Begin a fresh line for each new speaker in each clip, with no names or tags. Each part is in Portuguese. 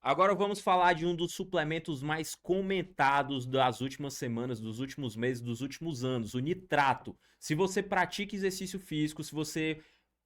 Agora vamos falar de um dos suplementos mais comentados das últimas semanas, dos últimos meses, dos últimos anos, o nitrato. Se você pratica exercício físico, se você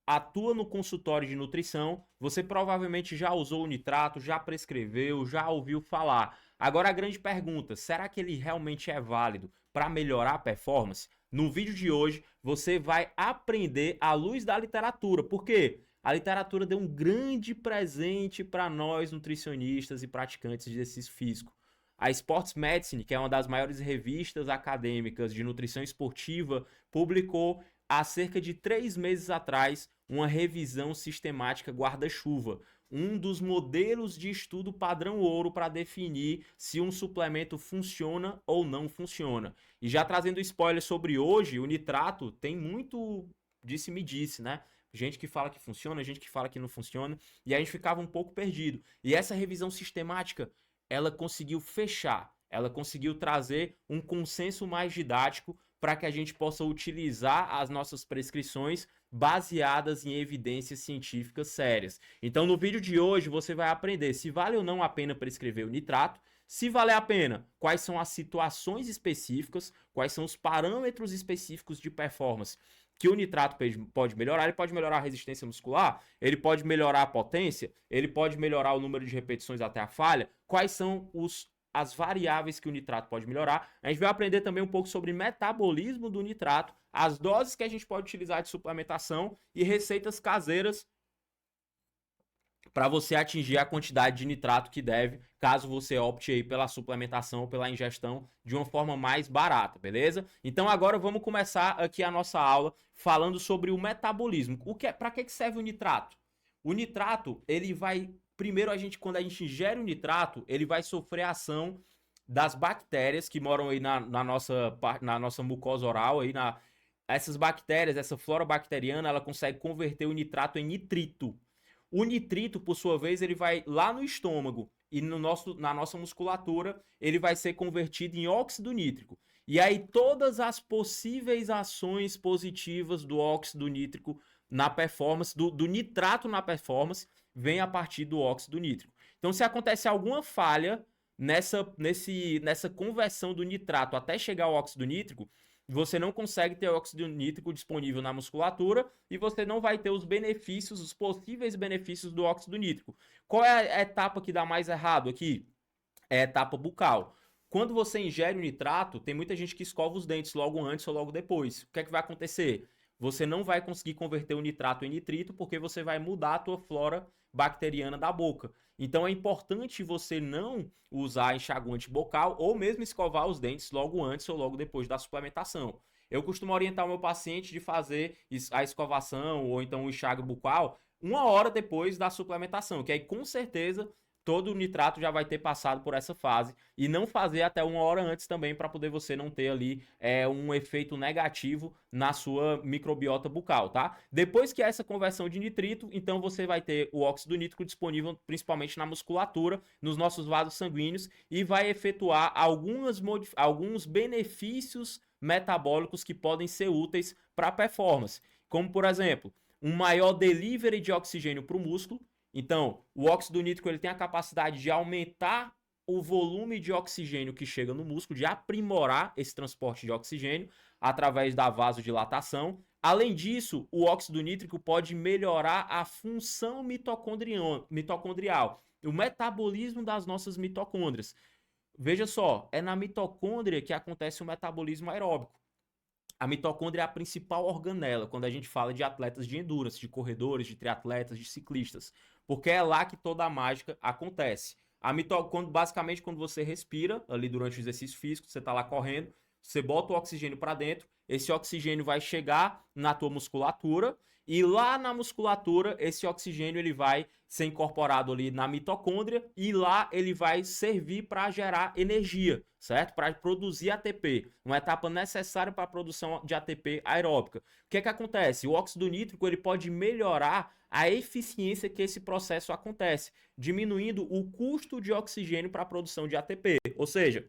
atua no consultório de nutrição, você provavelmente já usou o nitrato, já prescreveu, já ouviu falar. Agora a grande pergunta, será que ele realmente é válido para melhorar a performance? No vídeo de hoje, você vai aprender à luz da literatura. Por quê? A literatura deu um grande presente para nós nutricionistas e praticantes de exercício físico. A Sports Medicine, que é uma das maiores revistas acadêmicas de nutrição esportiva, publicou há cerca de 3 meses atrás uma revisão sistemática guarda-chuva, um dos modelos de estudo padrão ouro para definir se um suplemento funciona ou não funciona. E já trazendo spoiler sobre hoje, o nitrato tem muito disse-me-disse, né? Gente que fala que funciona, gente que fala que não funciona, e a gente ficava um pouco perdido. E essa revisão sistemática, ela conseguiu fechar, ela conseguiu trazer um consenso mais didático para que a gente possa utilizar as nossas prescrições baseadas em evidências científicas sérias. Então, no vídeo de hoje, você vai aprender se vale ou não a pena prescrever o nitrato, se valer a pena, quais são as situações específicas, quais são os parâmetros específicos de performance que o nitrato pode melhorar. Ele pode melhorar a resistência muscular, ele pode melhorar a potência, ele pode melhorar o número de repetições até a falha. Quais são as variáveis que o nitrato pode melhorar? A gente vai aprender também um pouco sobre metabolismo do nitrato, as doses que a gente pode utilizar de suplementação e receitas caseiras para você atingir a quantidade de nitrato que deve, caso você opte aí pela suplementação ou pela ingestão de uma forma mais barata, beleza? Então agora vamos começar aqui a nossa aula falando sobre o metabolismo. Para que serve o nitrato? O nitrato, ele vai primeiro quando a gente ingere o nitrato, ele vai sofrer a ação das bactérias que moram aí na nossa mucosa oral aí essas bactérias, essa flora bacteriana, ela consegue converter o nitrato em nitrito. O nitrito, por sua vez, ele vai lá no estômago e na nossa musculatura, ele vai ser convertido em óxido nítrico. E aí todas as possíveis ações positivas do óxido nítrico na performance, do nitrato na performance, vem a partir do óxido nítrico. Então, se acontece alguma falha nessa conversão do nitrato até chegar ao óxido nítrico, você não consegue ter óxido nítrico disponível na musculatura e você não vai ter os benefícios, os possíveis benefícios do óxido nítrico. Qual é a etapa que dá mais errado aqui? É a etapa bucal. Quando você ingere o nitrato, tem muita gente que escova os dentes logo antes ou logo depois. O que é que vai acontecer? Você não vai conseguir converter o nitrato em nitrito porque você vai mudar a tua flora bacteriana da boca. Então é importante você não usar enxaguante bucal ou mesmo escovar os dentes logo antes ou logo depois da suplementação. Eu costumo orientar o meu paciente de fazer a escovação ou então o enxágue bucal 1 hora depois da suplementação, que aí com certeza todo o nitrato já vai ter passado por essa fase e não fazer até 1 hora antes também para poder você não ter ali um efeito negativo na sua microbiota bucal, tá? Depois que essa conversão de nitrito, então você vai ter o óxido nítrico disponível principalmente na musculatura, nos nossos vasos sanguíneos e vai efetuar alguns benefícios metabólicos que podem ser úteis para a performance, como por exemplo, um maior delivery de oxigênio para o músculo. Então, o óxido nítrico ele tem a capacidade de aumentar o volume de oxigênio que chega no músculo, de aprimorar esse transporte de oxigênio através da vasodilatação. Além disso, o óxido nítrico pode melhorar a função mitocondrial, o metabolismo das nossas mitocôndrias. Veja só, é na mitocôndria que acontece o metabolismo aeróbico. A mitocôndria é a principal organela quando a gente fala de atletas de endurance, de corredores, de triatletas, de ciclistas, porque é lá que toda a mágica acontece. A mitocôndria, basicamente, quando você respira ali durante o exercício físico, você está lá correndo, você bota o oxigênio para dentro, esse oxigênio vai chegar na tua musculatura e lá na musculatura esse oxigênio ele vai ser incorporado ali na mitocôndria e lá ele vai servir para gerar energia, certo? Para produzir ATP, uma etapa necessária para a produção de ATP aeróbica. O que é que acontece? O óxido nítrico ele pode melhorar a eficiência que esse processo acontece, diminuindo o custo de oxigênio para a produção de ATP, ou seja,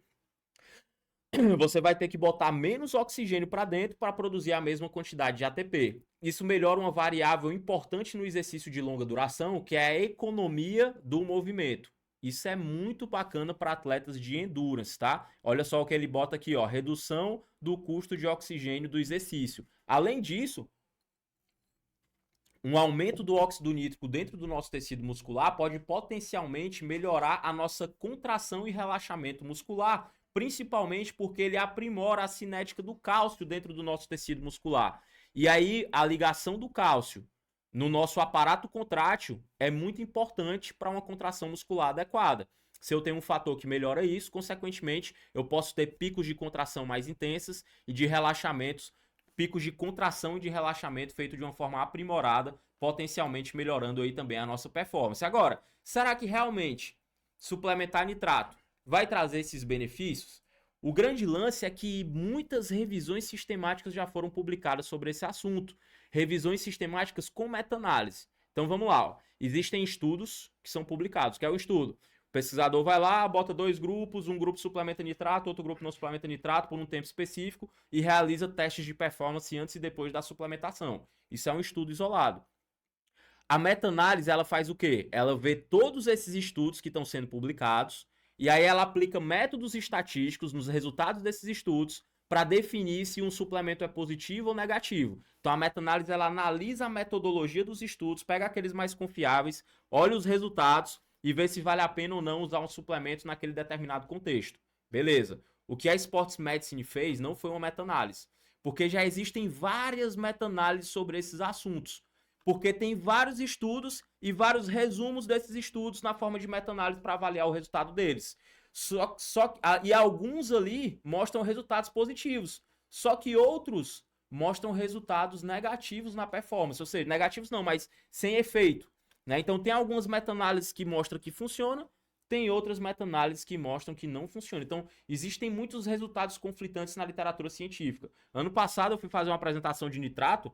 você vai ter que botar menos oxigênio para dentro para produzir a mesma quantidade de ATP. Isso melhora uma variável importante no exercício de longa duração, que é a economia do movimento. Isso é muito bacana para atletas de endurance, tá? Olha só o que ele bota aqui, ó, redução do custo de oxigênio do exercício. Além disso, um aumento do óxido nítrico dentro do nosso tecido muscular pode potencialmente melhorar a nossa contração e relaxamento muscular, principalmente porque ele aprimora a cinética do cálcio dentro do nosso tecido muscular. E aí, a ligação do cálcio no nosso aparato contrátil é muito importante para uma contração muscular adequada. Se eu tenho um fator que melhora isso, consequentemente, eu posso ter picos de contração mais intensas e de relaxamentos, picos de contração e de relaxamento feito de uma forma aprimorada, potencialmente melhorando aí também a nossa performance. Agora, será que realmente suplementar nitrato vai trazer esses benefícios? O grande lance é que muitas revisões sistemáticas já foram publicadas sobre esse assunto. Revisões sistemáticas com meta-análise. Então vamos lá. Ó. Existem estudos que são publicados, que é o estudo. O pesquisador vai lá, bota 2 grupos, um grupo suplementa nitrato, outro grupo não suplementa nitrato por um tempo específico e realiza testes de performance antes e depois da suplementação. Isso é um estudo isolado. A meta-análise, ela faz o quê? Ela vê todos esses estudos que estão sendo publicados e aí ela aplica métodos estatísticos nos resultados desses estudos para definir se um suplemento é positivo ou negativo. Então a meta-análise, ela analisa a metodologia dos estudos, pega aqueles mais confiáveis, olha os resultados e vê se vale a pena ou não usar um suplemento naquele determinado contexto. Beleza. O que a Sports Medicine fez não foi uma meta-análise, porque já existem várias meta-análises sobre esses assuntos. Porque tem vários estudos e vários resumos desses estudos na forma de meta-análise para avaliar o resultado deles. E alguns ali mostram resultados positivos, só que outros mostram resultados negativos na performance, ou seja, negativos não, mas sem efeito. Né? Então tem algumas meta-análises que mostram que funciona, tem outras meta-análises que mostram que não funciona. Então existem muitos resultados conflitantes na literatura científica. Ano passado eu fui fazer uma apresentação de nitrato,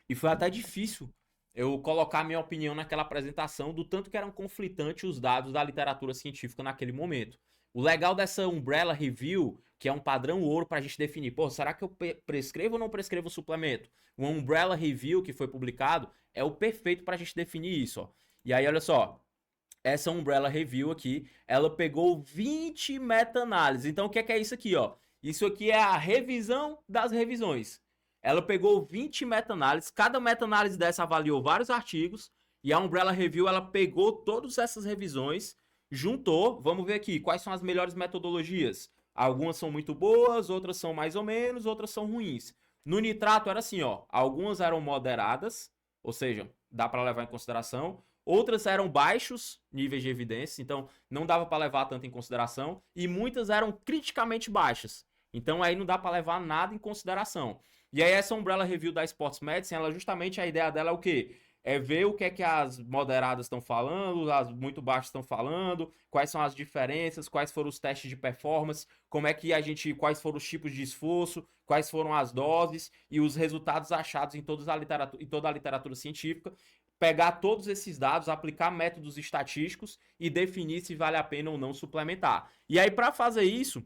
e foi até difícil eu colocar minha opinião naquela apresentação do tanto que eram conflitantes os dados da literatura científica naquele momento. O legal dessa Umbrella Review, que é um padrão ouro para a gente definir, pô, será que eu prescrevo ou não prescrevo um suplemento? O Umbrella Review que foi publicado é o perfeito para a gente definir isso. Ó. E aí, olha só, essa Umbrella Review aqui, ela pegou 20 meta-análises. Então, o que é isso aqui? Ó? Isso aqui é a revisão das revisões. Ela pegou 20 meta-análises, cada meta-análise dessa avaliou vários artigos, e a Umbrella Review, ela pegou todas essas revisões, juntou, vamos ver aqui, quais são as melhores metodologias. Algumas são muito boas, outras são mais ou menos, outras são ruins. No nitrato era assim, ó, algumas eram moderadas, ou seja, dá para levar em consideração, outras eram baixos níveis de evidência, então não dava para levar tanto em consideração, e muitas eram criticamente baixas, então aí não dá para levar nada em consideração. E aí essa Umbrella Review da Sports Medicine, ela justamente a ideia dela é o quê? É ver o que é que as moderadas estão falando, as muito baixas estão falando, quais são as diferenças, quais foram os testes de performance, como é que a gente, quais foram os tipos de esforço, quais foram as doses e os resultados achados em toda a literatura científica, pegar todos esses dados, aplicar métodos estatísticos e definir se vale a pena ou não suplementar. E aí para fazer isso,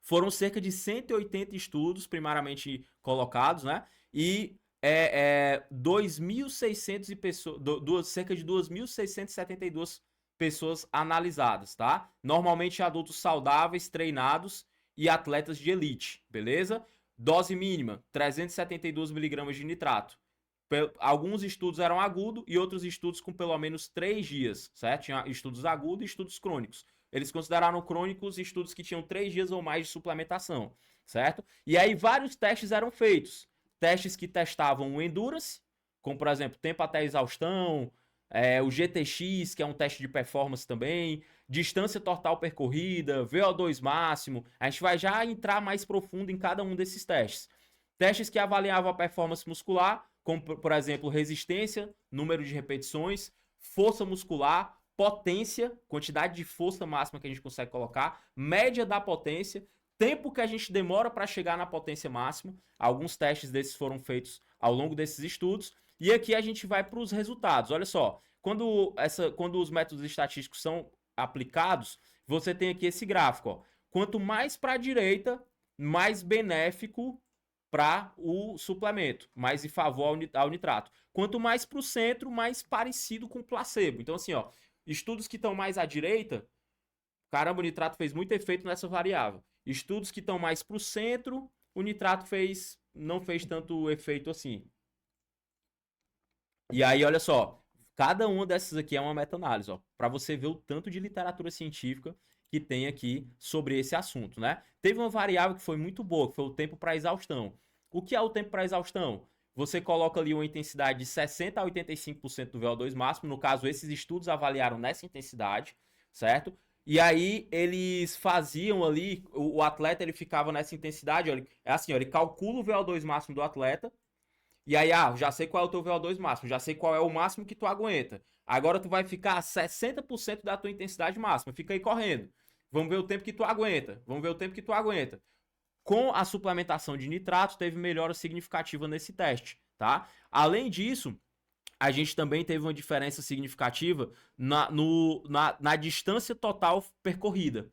foram cerca de 180 estudos primariamente colocados, né? E 2.600 pessoas, cerca de 2.672 pessoas analisadas, tá? Normalmente adultos saudáveis, treinados e atletas de elite, beleza? Dose mínima, 372 miligramas de nitrato. Alguns estudos eram agudos e outros estudos com pelo menos 3 dias, certo? Tinha estudos agudos e estudos crônicos. Eles consideraram crônicos estudos que tinham 3 dias ou mais de suplementação, certo? E aí vários testes eram feitos. Testes que testavam o endurance, como por exemplo, tempo até exaustão, o GTX, que é um teste de performance também, distância total percorrida, VO2 máximo. A gente vai já entrar mais profundo em cada um desses testes. Testes que avaliavam a performance muscular, como por exemplo, resistência, número de repetições, força muscular, potência, quantidade de força máxima que a gente consegue colocar, média da potência, tempo que a gente demora para chegar na potência máxima. Alguns testes desses foram feitos ao longo desses estudos. E aqui a gente vai para os resultados. Olha só, quando os métodos estatísticos são aplicados, você tem aqui esse gráfico. Ó. Quanto mais para a direita, mais benéfico para o suplemento, mais em favor ao nitrato. Quanto mais para o centro, mais parecido com o placebo. Então, assim, ó, Estudos que estão mais à direita, caramba, o nitrato fez muito efeito nessa variável. Estudos que estão mais para o centro, o nitrato não fez tanto efeito assim. E aí, olha só, cada uma dessas aqui é uma meta-análise, ó, para você ver o tanto de literatura científica que tem aqui sobre esse assunto, né? Teve uma variável que foi muito boa, que foi o tempo para exaustão. O que é o tempo para exaustão? Você coloca ali uma intensidade de 60 a 85% do VO2 máximo, no caso, esses estudos avaliaram nessa intensidade, certo? E aí eles faziam ali, o atleta ele ficava nessa intensidade, ó, é assim, ó, ele calcula o VO2 máximo do atleta, e aí, já sei qual é o teu VO2 máximo, já sei qual é o máximo que tu aguenta. Agora tu vai ficar a 60% da tua intensidade máxima. Fica aí correndo. Vamos ver o tempo que tu aguenta. Vamos ver o tempo que tu aguenta. Com a suplementação de nitrato, teve melhora significativa nesse teste, tá? Além disso, a gente também teve uma diferença significativa na distância total percorrida.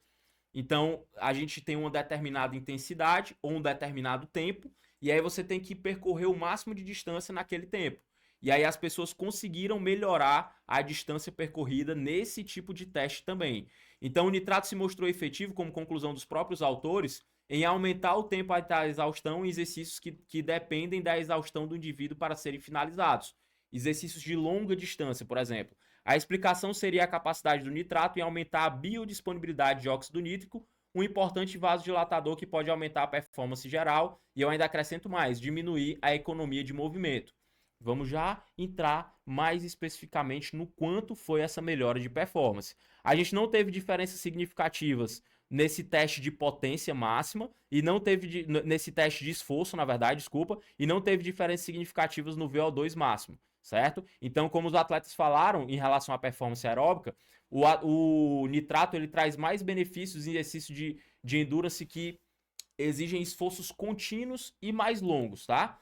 Então, a gente tem uma determinada intensidade ou um determinado tempo, e aí você tem que percorrer o máximo de distância naquele tempo. E aí as pessoas conseguiram melhorar a distância percorrida nesse tipo de teste também. Então, o nitrato se mostrou efetivo, como conclusão dos próprios autores, em aumentar o tempo da exaustão em exercícios que dependem da exaustão do indivíduo para serem finalizados. Exercícios de longa distância, por exemplo. A explicação seria a capacidade do nitrato em aumentar a biodisponibilidade de óxido nítrico, um importante vasodilatador que pode aumentar a performance geral, e eu ainda acrescento mais, diminuir a economia de movimento. Vamos já entrar mais especificamente no quanto foi essa melhora de performance. A gente não teve diferenças significativas nesse teste de potência máxima e não teve nesse teste de esforço, na verdade, desculpa, e não teve diferenças significativas no VO2 máximo, certo? Então, como os atletas falaram em relação à performance aeróbica, o nitrato ele traz mais benefícios em exercício de endurance que exigem esforços contínuos e mais longos, tá?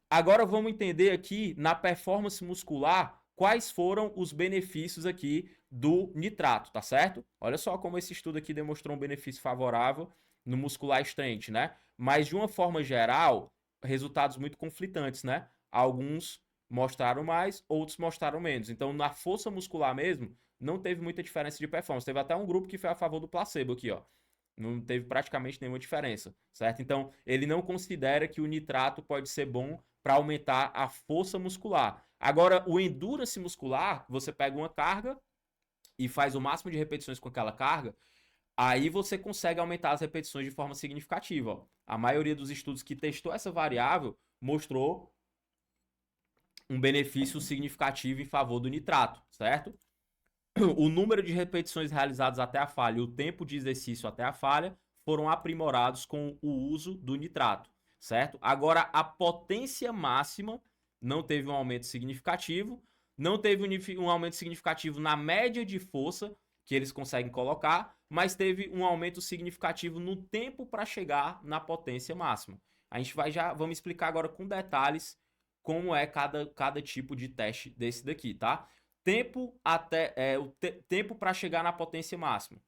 Agora vamos entender aqui na performance muscular quais foram os benefícios aqui do nitrato, tá certo? Olha só como esse estudo aqui demonstrou um benefício favorável no muscular strength, né? Mas de uma forma geral, resultados muito conflitantes, né? Alguns mostraram mais, outros mostraram menos. Então, na força muscular mesmo, não teve muita diferença de performance. Teve até um grupo que foi a favor do placebo aqui, ó. Não teve praticamente nenhuma diferença, certo? Então, ele não considera que o nitrato pode ser bom para aumentar a força muscular. Agora, o endurance muscular, você pega uma carga e faz o máximo de repetições com aquela carga, aí você consegue aumentar as repetições de forma significativa. Ó. A maioria dos estudos que testou essa variável mostrou um benefício significativo em favor do nitrato, certo? O número de repetições realizadas até a falha e o tempo de exercício até a falha foram aprimorados com o uso do nitrato, certo? Agora, a potência máxima não teve um aumento significativo, não teve um aumento significativo na média de força que eles conseguem colocar, mas teve um aumento significativo no tempo para chegar na potência máxima. A gente vamos explicar agora com detalhes como é cada tipo de teste desse daqui, tá? Tempo tempo para chegar na potência máxima.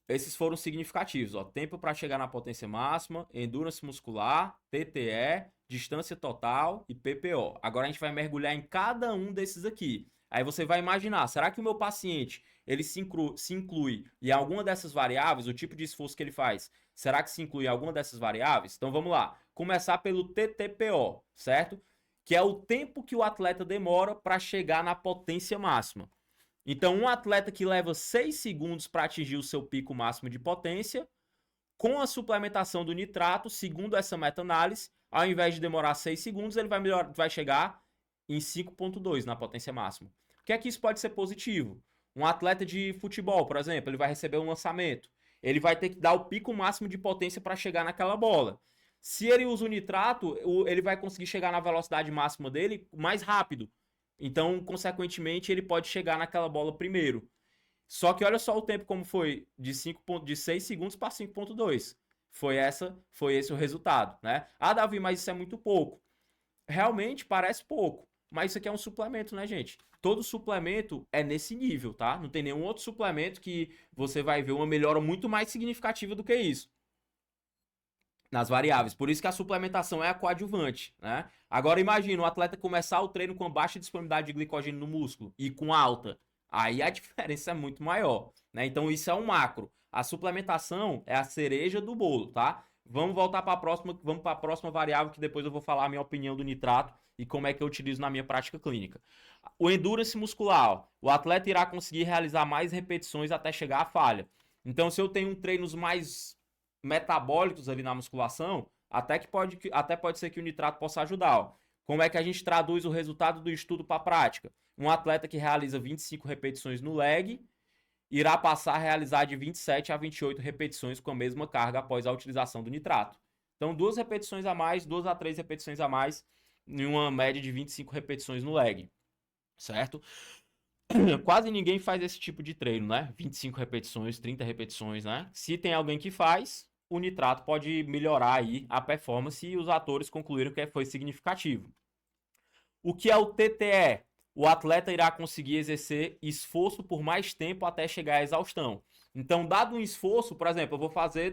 Esses foram significativos, ó. Tempo para chegar na potência máxima, endurance muscular, TTE, distância total e PPO. Agora a gente vai mergulhar em cada um desses aqui. Aí você vai imaginar, será que o meu paciente ele se inclui em alguma dessas variáveis, o tipo de esforço que ele faz? Será que se inclui em alguma dessas variáveis? Então vamos lá. Começar pelo TTPO, certo? Que é o tempo que o atleta demora para chegar na potência máxima. Então, um atleta que leva 6 segundos para atingir o seu pico máximo de potência, com a suplementação do nitrato, segundo essa meta-análise, ao invés de demorar 6 segundos, ele vai chegar em 5,2 na potência máxima. O que é que isso pode ser positivo? Um atleta de futebol, por exemplo, ele vai receber um lançamento. Ele vai ter que dar o pico máximo de potência para chegar naquela bola. Se ele usa o nitrato, ele vai conseguir chegar na velocidade máxima dele mais rápido. Então, consequentemente, ele pode chegar naquela bola primeiro. Só que olha só o tempo como foi de 6 segundos para 5,2. Foi esse o resultado, né? Ah, Davi, mas isso é muito pouco. Realmente parece pouco, mas isso aqui é um suplemento, né, gente? Todo suplemento é nesse nível, tá? Não tem nenhum outro suplemento que você vai ver uma melhora muito mais significativa do que isso nas variáveis. Por isso que a suplementação é a coadjuvante, né? Agora imagina um atleta começar o treino com baixa disponibilidade de glicogênio no músculo e com alta. Aí a diferença é muito maior, né? Então isso é um macro. A suplementação é a cereja do bolo, tá? Vamos voltar para a próxima, vamos para a próxima variável que depois eu vou falar a minha opinião do nitrato e como é que eu utilizo na minha prática clínica. O endurance muscular, o atleta irá conseguir realizar mais repetições até chegar à falha. Então, se eu tenho treinos mais metabólicos ali na musculação, até pode ser que o nitrato possa ajudar. Ó. Como é que a gente traduz o resultado do estudo para a prática? Um atleta que realiza 25 repetições no leg irá passar a realizar de 27 a 28 repetições com a mesma carga após a utilização do nitrato. Então, 2 repetições a mais, 2 a 3 repetições a mais, em uma média de 25 repetições no leg, certo? Quase ninguém faz esse tipo de treino, né? 25 repetições, 30 repetições, né? Se tem alguém que faz, o nitrato pode melhorar aí a performance e os atores concluíram que foi significativo. O que é o TTE? O atleta irá conseguir exercer esforço por mais tempo até chegar à exaustão. Então, dado um esforço, por exemplo, eu vou fazer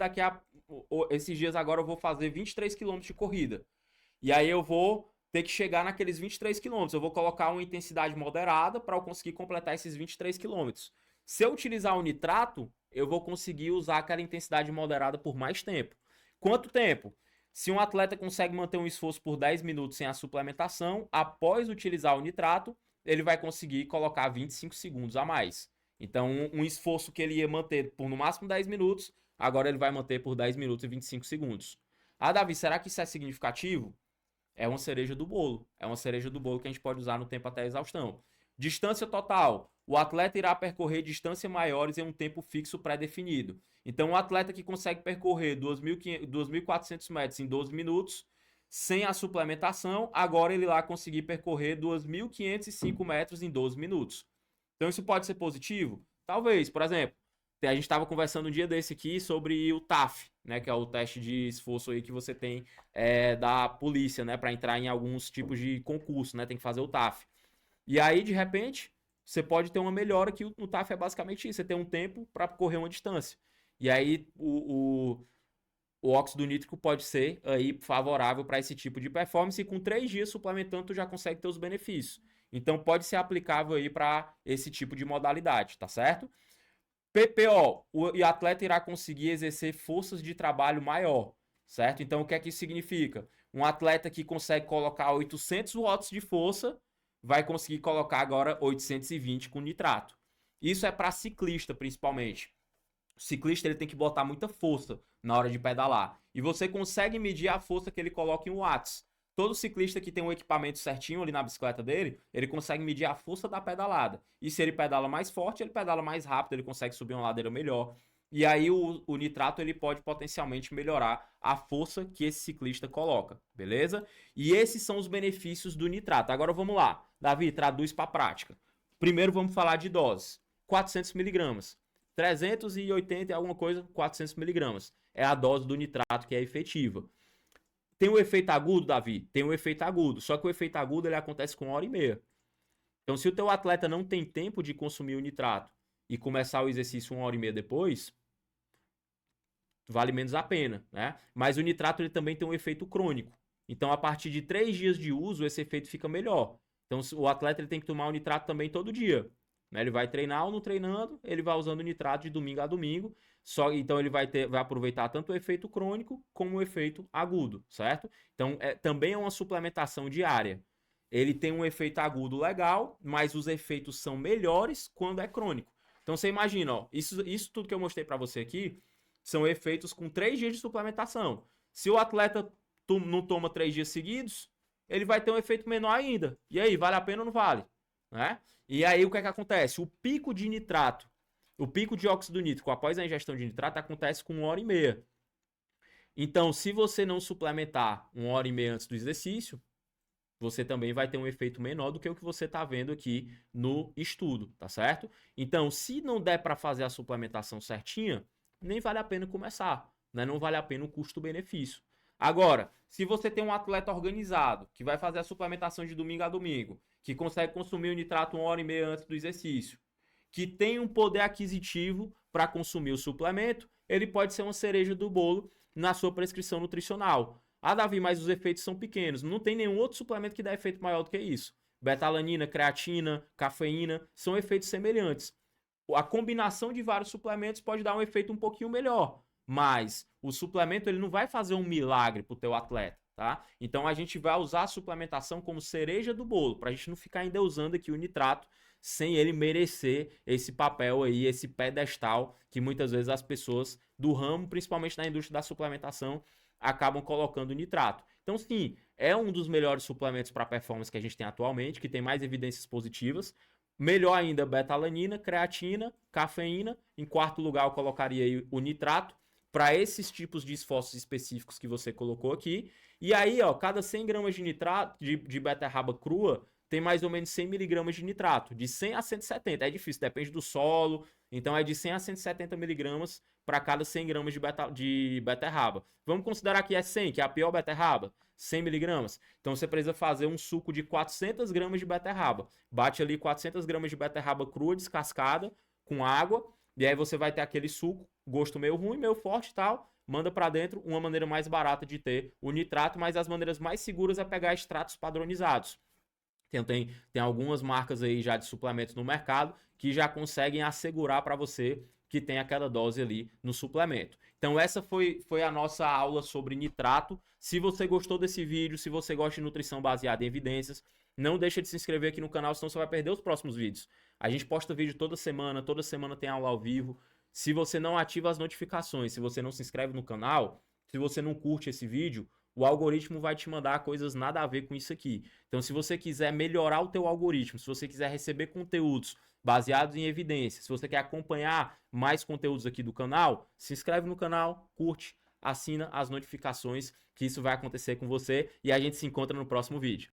esses dias agora eu vou fazer 23 km de corrida. E aí eu vou ter que chegar naqueles 23 km. Eu vou colocar uma intensidade moderada para eu conseguir completar esses 23 km. Se eu utilizar o nitrato, eu vou conseguir usar aquela intensidade moderada por mais tempo. Quanto tempo? Se um atleta consegue manter um esforço por 10 minutos sem a suplementação, após utilizar o nitrato, ele vai conseguir colocar 25 segundos a mais. Então, um esforço que ele ia manter por no máximo 10 minutos, agora ele vai manter por 10 minutos e 25 segundos. Ah, Davi, será que isso é significativo? É uma cereja do bolo. É uma cereja do bolo que a gente pode usar no tempo até a exaustão. Distância total. O atleta irá percorrer distâncias maiores em um tempo fixo pré-definido. Então, um atleta que consegue percorrer 2.400 metros em 12 minutos, sem a suplementação, agora ele irá conseguir percorrer 2.505 metros em 12 minutos. Então, isso pode ser positivo? Talvez. Por exemplo, a gente estava conversando um dia desse aqui sobre o TAF, né, que é o teste de esforço aí que você tem da polícia, né, para entrar em alguns tipos de concurso, né, tem que fazer o TAF. E aí, de repente, você pode ter uma melhora que no TAF é basicamente isso, você tem um tempo para correr uma distância. E aí, o óxido nítrico pode ser aí favorável para esse tipo de performance e com 3 dias suplementando tu já consegue ter os benefícios. Então, pode ser aplicável aí para esse tipo de modalidade, tá certo? PPO, o atleta irá conseguir exercer forças de trabalho maior, certo? Então, o que é que isso significa? Um atleta que consegue colocar 800 watts de força vai conseguir colocar agora 820 com nitrato. Isso é para ciclista, principalmente. O ciclista ele tem que botar muita força na hora de pedalar. E você consegue medir a força que ele coloca em watts. Todo ciclista que tem um equipamento certinho ali na bicicleta dele, ele consegue medir a força da pedalada. E se ele pedala mais forte, ele pedala mais rápido, ele consegue subir uma ladeira melhor. E aí o nitrato ele pode potencialmente melhorar a força que esse ciclista coloca, beleza? E esses são os benefícios do nitrato. Agora vamos lá, Davi, traduz para a prática. Primeiro vamos falar de doses. 400 miligramas. 380 e alguma coisa, 400 miligramas. É a dose do nitrato que é efetiva. Tem o efeito agudo, Davi? Tem o efeito agudo. Só que o efeito agudo ele acontece com 1h30. Então, se o teu atleta não tem tempo de consumir o nitrato e começar o exercício 1h30 depois, vale menos a pena, né? Mas o nitrato ele também tem um efeito crônico. Então, a partir de 3 dias de uso, esse efeito fica melhor. Então, o atleta ele tem que tomar o nitrato também todo dia. Né? Ele vai treinar ou não treinando, ele vai usando o nitrato de domingo a domingo. Então ele vai aproveitar tanto o efeito crônico como o efeito agudo, certo? Então também é uma suplementação diária. Ele tem um efeito agudo legal, mas os efeitos são melhores quando é crônico. Então você imagina, ó, isso tudo que eu mostrei para você aqui são efeitos com 3 dias de suplementação. Se o atleta não toma 3 dias seguidos, ele vai ter um efeito menor ainda. E aí, vale a pena ou não vale? Né? E aí o que é que acontece? O pico de nitrato, o pico de óxido nítrico após a ingestão de nitrato acontece com 1h30. Então, se você não suplementar 1h30 antes do exercício, você também vai ter um efeito menor do que o que você está vendo aqui no estudo, tá certo? Então, se não der para fazer a suplementação certinha, nem vale a pena começar, né? Não vale a pena o custo-benefício. Agora, se você tem um atleta organizado, que vai fazer a suplementação de domingo a domingo, que consegue consumir o nitrato 1h30 antes do exercício, que tem um poder aquisitivo para consumir o suplemento, ele pode ser uma cereja do bolo na sua prescrição nutricional. Ah, Davi, mas os efeitos são pequenos. Não tem nenhum outro suplemento que dá efeito maior do que isso. betalanina, creatina, cafeína, são efeitos semelhantes. A combinação de vários suplementos pode dar um efeito um pouquinho melhor, mas o suplemento ele não vai fazer um milagre pro teu atleta, tá? Então a gente vai usar a suplementação como cereja do bolo, pra gente não ficar ainda usando aqui o nitrato sem ele merecer esse papel aí, esse pedestal que muitas vezes as pessoas do ramo, principalmente na indústria da suplementação, acabam colocando o nitrato. Então, sim, é um dos melhores suplementos para performance que a gente tem atualmente, que tem mais evidências positivas. Melhor ainda, betalanina, creatina, cafeína. Em quarto lugar, eu colocaria aí o nitrato, para esses tipos de esforços específicos que você colocou aqui. E aí, ó, cada 100 gramas de nitrato, de beterraba crua, tem mais ou menos 100 miligramas de nitrato, de 100 a 170. É difícil, depende do solo. Então, é de 100 a 170 miligramas para cada 100 gramas de beterraba. Vamos considerar que é 100, que é a pior beterraba. 100 miligramas. Então, você precisa fazer um suco de 400 gramas de beterraba. Bate ali 400 gramas de beterraba crua, descascada, com água. E aí você vai ter aquele suco, gosto meio ruim, meio forte e tal. Manda para dentro. Uma maneira mais barata de ter o nitrato, mas as maneiras mais seguras é pegar extratos padronizados. Então, tem algumas marcas aí já de suplementos no mercado que já conseguem assegurar para você que tem aquela dose ali no suplemento. Então essa foi a nossa aula sobre nitrato. Se você gostou desse vídeo, se você gosta de nutrição baseada em evidências, não deixa de se inscrever aqui no canal, senão você vai perder os próximos vídeos. A gente posta vídeo toda semana tem aula ao vivo. Se você não ativa as notificações, se você não se inscreve no canal, se você não curte esse vídeo, o algoritmo vai te mandar coisas nada a ver com isso aqui. Então, se você quiser melhorar o teu algoritmo, se você quiser receber conteúdos baseados em evidências, se você quer acompanhar mais conteúdos aqui do canal, se inscreve no canal, curte, assina as notificações, que isso vai acontecer com você e a gente se encontra no próximo vídeo.